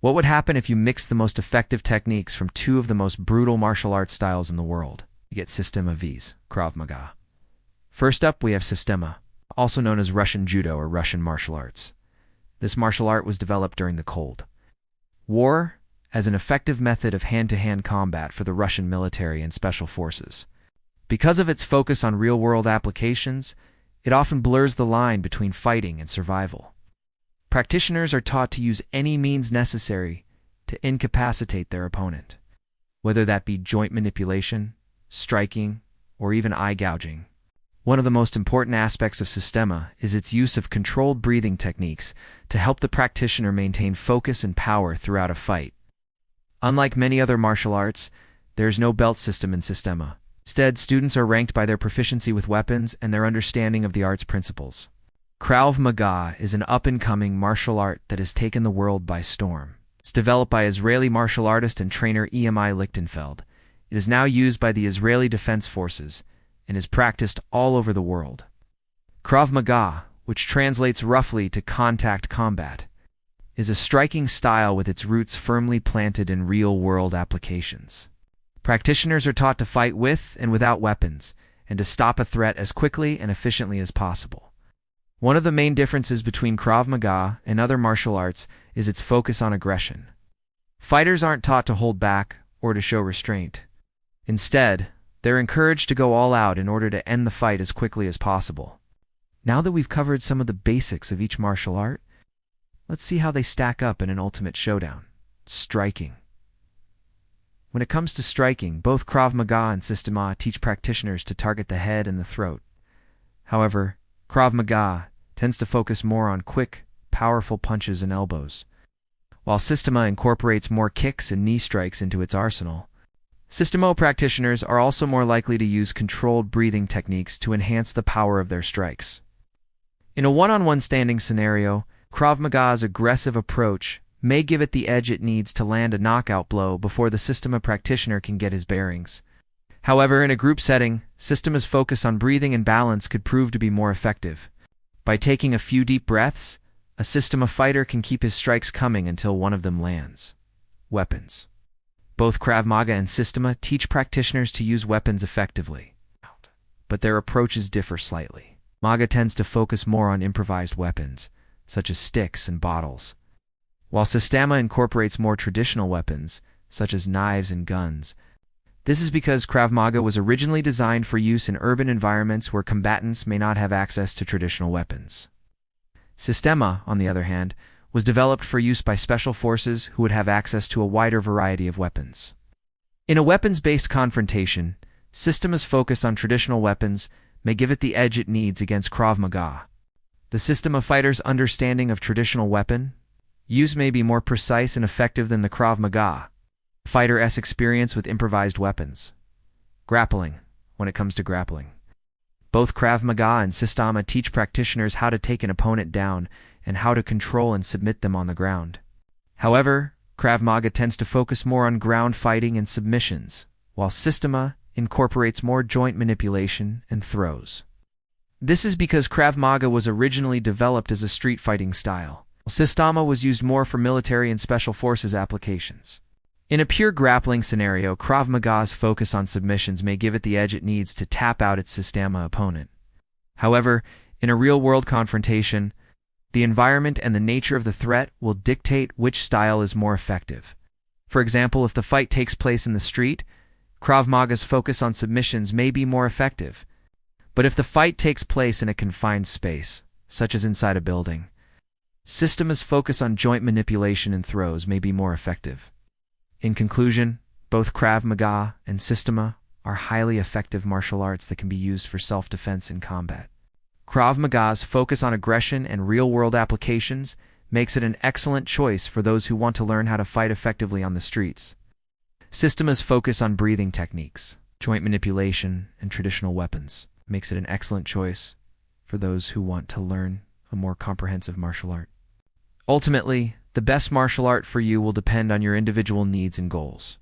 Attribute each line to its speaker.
Speaker 1: What would happen if you mix the most effective techniques from two of the most brutal martial arts styles in the world? You get Systema vs. Krav Maga. First up, we have Systema, also known as Russian Judo or Russian martial arts. This martial art was developed during the Cold War as an effective method of hand-to-hand combat for the Russian military and special forces. Because of its focus on real-world applications, it often blurs the line between fighting and survival. Practitioners are taught to use any means necessary to incapacitate their opponent, whether that be joint manipulation, striking, or even eye gouging. One of the most important aspects of Systema is its use of controlled breathing techniques to help the practitioner maintain focus and power throughout a fight. Unlike many other martial arts, there is no belt system in Systema. Instead, students are ranked by their proficiency with weapons and their understanding of the art's principles. Krav Maga is an up-and-coming martial art that has taken the world by storm. It's developed by Israeli martial artist and trainer Emi Lichtenfeld. It is now used by the Israeli Defense Forces and is practiced all over the world. Krav Maga, which translates roughly to contact combat, is a striking style with its roots firmly planted in real-world applications. Practitioners are taught to fight with and without weapons, and to stop a threat as quickly and efficiently as possible. One of the main differences between Krav Maga and other martial arts is its focus on aggression. Fighters aren't taught to hold back or to show restraint. Instead, they're encouraged to go all out in order to end the fight as quickly as possible. Now that we've covered some of the basics of each martial art, let's see how they stack up in an ultimate showdown. Striking. When it comes to striking, both Krav Maga and Systema teach practitioners to target the head and the throat. However, Krav Maga tends to focus more on quick, powerful punches and elbows, while Systema incorporates more kicks and knee strikes into its arsenal. Systema practitioners are also more likely to use controlled breathing techniques to enhance the power of their strikes. In a one-on-one standing scenario, Krav Maga's aggressive approach may give it the edge it needs to land a knockout blow before the Systema practitioner can get his bearings. However, in a group setting, Systema's focus on breathing and balance could prove to be more effective. By taking a few deep breaths, a Systema fighter can keep his strikes coming until one of them lands. Weapons. Both Krav Maga and Systema teach practitioners to use weapons effectively, but their approaches differ slightly. Maga tends to focus more on improvised weapons, such as sticks and bottles, while Systema incorporates more traditional weapons, such as knives and guns. This is because Krav Maga was originally designed for use in urban environments where combatants may not have access to traditional weapons. Systema, on the other hand, was developed for use by special forces who would have access to a wider variety of weapons. In a weapons-based confrontation, Systema's focus on traditional weapons may give it the edge it needs against Krav Maga. The Systema fighter's understanding of traditional weapon use may be more precise and effective than the Krav Maga fighter's experience with improvised weapons. Grappling. When it comes to grappling, both Krav Maga and Systema teach practitioners how to take an opponent down and how to control and submit them on the ground. However, Krav Maga tends to focus more on ground fighting and submissions, while Systema incorporates more joint manipulation and throws. This is because Krav Maga was originally developed as a street fighting style, while Systema was used more for military and special forces applications. In a pure grappling scenario, Krav Maga's focus on submissions may give it the edge it needs to tap out its Systema opponent. However, in a real-world confrontation, the environment and the nature of the threat will dictate which style is more effective. For example, if the fight takes place in the street, Krav Maga's focus on submissions may be more effective. But if the fight takes place in a confined space, such as inside a building, Systema's focus on joint manipulation and throws may be more effective. In conclusion, both Krav Maga and Systema are highly effective martial arts that can be used for self-defense and combat. Krav Maga's focus on aggression and real-world applications makes it an excellent choice for those who want to learn how to fight effectively on the streets. Systema's focus on breathing techniques, joint manipulation, and traditional weapons makes it an excellent choice for those who want to learn a more comprehensive martial art. Ultimately, the best martial art for you will depend on your individual needs and goals.